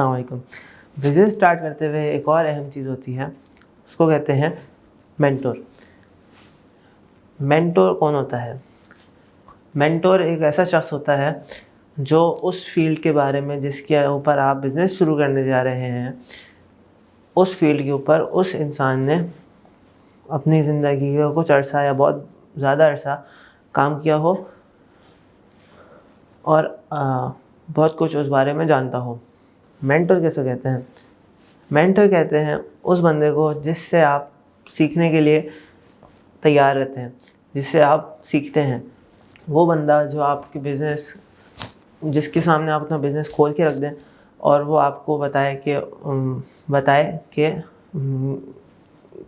अस्सलाम वालेकुम। Business start करते हुए एक और अहम चीज़ होती है, उसको कहते हैं मेंटोर। मेंटोर कौन होता है? मेंटोर एक ऐसा शख्स होता है जो उस फील्ड के बारे में जिसके ऊपर आप बिज़नेस शुरू करने जा रहे हैं, उस फील्ड के ऊपर उस इंसान ने अपनी ज़िंदगी का कुछ अरसा या बहुत ज़्यादा अरसा काम किया हो और बहुत कुछ उस बारे में जानता हो। मेंटर किसे कहते हैं? मेंटर कहते हैं उस बंदे को जिससे आप सीखने के लिए तैयार रहते हैं, जिससे आप सीखते हैं। वो बंदा जो आपके बिज़नेस, जिसके सामने आप अपना बिज़नेस खोल के रख दें और वो आपको बताए कि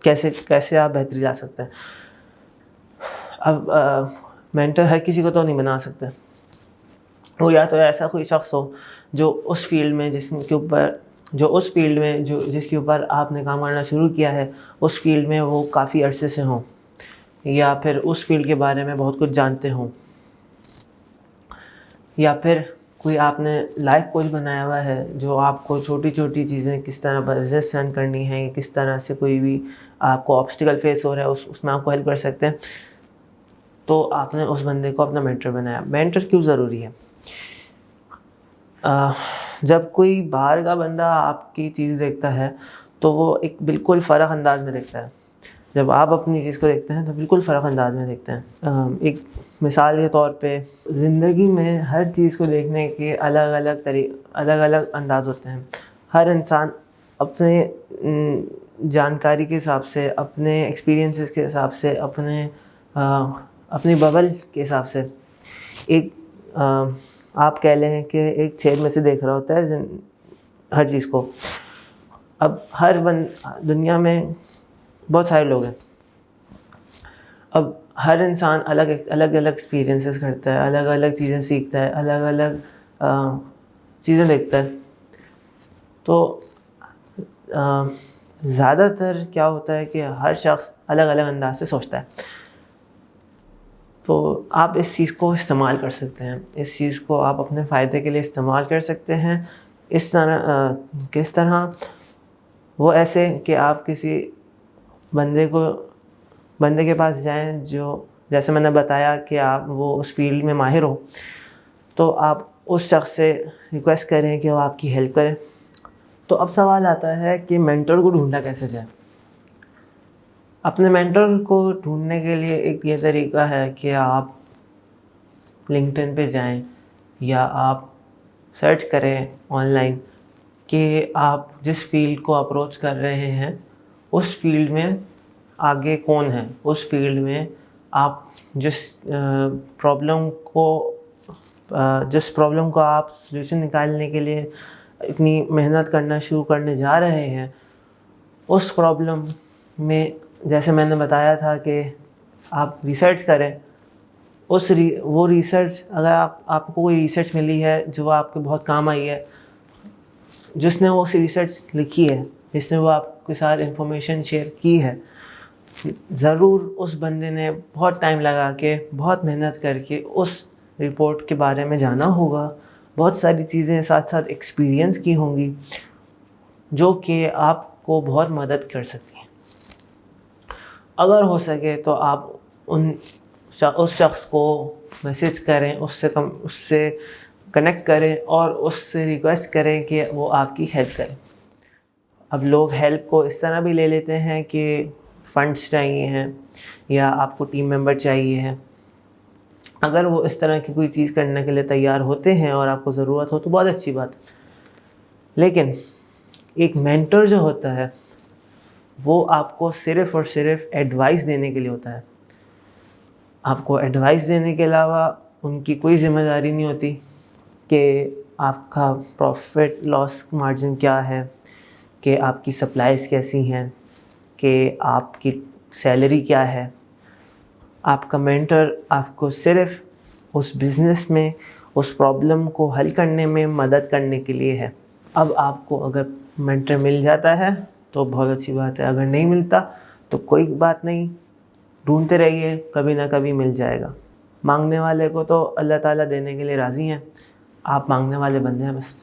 कैसे कैसे आप बेहतरी ला सकते हैं। अब मेंटर हर किसी को तो नहीं बना सकते। वो या तो ऐसा कोई शख्स हो जो उस फील्ड में जिसके ऊपर आपने काम करना शुरू किया है, उस फील्ड में वो काफ़ी अरसे से हों, या फिर उस फील्ड के बारे में बहुत कुछ जानते हों, या फिर कोई आपने लाइफ कोच बनाया हुआ है जो आपको छोटी छोटी चीज़ें किस तरह बिजनेस रन करनी है, किस तरह से कोई भी आपको ऑब्स्टिकल फेस हो रहा है उसमें आपको हेल्प कर सकते हैं। तो आपने उस बंदे को अपना मेंटर बनाया। मेंटर क्यों ज़रूरी है? जब कोई बाहर का बंदा आपकी चीज़ देखता है तो वो एक बिल्कुल फ़र्क अंदाज में देखता है। जब आप अपनी चीज़ को देखते हैं तो बिल्कुल फ़र्क अंदाज में देखते हैं। एक मिसाल के तौर पे ज़िंदगी में हर चीज़ को देखने के अलग अलग अंदाज होते हैं। हर इंसान अपने जानकारी के हिसाब से, अपने एक्सपीरियंसेस के हिसाब से, अपनी बबल के हिसाब से एक आप कह लें कि एक छेद में से देख रहा होता है हर चीज़ को। अब दुनिया में बहुत सारे लोग हैं। अब हर इंसान अलग अलग एक्सपीरियंसेस करता है, अलग अलग चीज़ें सीखता है, अलग अलग चीज़ें देखता है। तो ज़्यादातर क्या होता है कि हर शख्स अलग अलग अंदाज से सोचता है। तो आप इस चीज़ को इस्तेमाल कर सकते हैं, इस चीज़ को आप अपने फ़ायदे के लिए इस्तेमाल कर सकते हैं। किस तरह? वो ऐसे कि आप किसी बंदे के पास जाएं जो, जैसे मैंने बताया कि वो उस फील्ड में माहिर हो, तो आप उस शख्स से रिक्वेस्ट करें कि वो आपकी हेल्प करे। तो अब सवाल आता है कि मेंटर को ढूंढना कैसे जाए? अपने मेंटर को ढूंढने के लिए एक ये तरीका है कि आप लिंक्डइन पे जाएं या आप सर्च करें ऑनलाइन कि आप जिस फील्ड को अप्रोच कर रहे हैं उस फील्ड में आगे कौन है, उस फील्ड में आप जिस प्रॉब्लम को आप सॉल्यूशन निकालने के लिए इतनी मेहनत करना शुरू करने जा रहे हैं, उस प्रॉब्लम में, जैसे मैंने बताया था कि आप रिसर्च करें। वो रिसर्च, अगर आपको कोई रिसर्च मिली है जो आपके बहुत काम आई है, जिसने वो रिसर्च लिखी है, जिसने वो आपके साथ इंफॉर्मेशन शेयर की है, ज़रूर उस बंदे ने बहुत टाइम लगा के, बहुत मेहनत करके उस रिपोर्ट के बारे में जाना होगा, बहुत सारी चीज़ें साथ साथ एक्सपीरियंस की होंगी जो कि आपको बहुत मदद कर सकती हैं। अगर हो सके तो आप उस शख्स को मैसेज करें, उससे कनेक्ट करें और उससे रिक्वेस्ट करें कि वो आपकी हेल्प करें। अब लोग हेल्प को इस तरह भी ले लेते हैं कि फंड्स चाहिए हैं या आपको टीम मेंबर चाहिए है। अगर वो इस तरह की कोई चीज़ करने के लिए तैयार होते हैं और आपको ज़रूरत हो तो बहुत अच्छी बात है। लेकिन एक मेंटर जो होता है वो आपको सिर्फ़ और सिर्फ एडवाइस देने के लिए होता है। आपको एडवाइस देने के अलावा उनकी कोई ज़िम्मेदारी नहीं होती कि आपका प्रॉफिट लॉस मार्जिन क्या है, कि आपकी सप्लाईज़ कैसी हैं, कि आपकी सैलरी क्या है। आपका मेंटर आपको सिर्फ़ उस बिज़नेस में उस प्रॉब्लम को हल करने में मदद करने के लिए है। अब आपको अगर मेंटर मिल जाता है तो बहुत अच्छी बात है, अगर नहीं मिलता तो कोई बात नहीं, ढूंढते रहिए, कभी ना कभी मिल जाएगा। मांगने वाले को तो अल्लाह ताला देने के लिए राज़ी हैं, आप मांगने वाले बंदे हैं बस।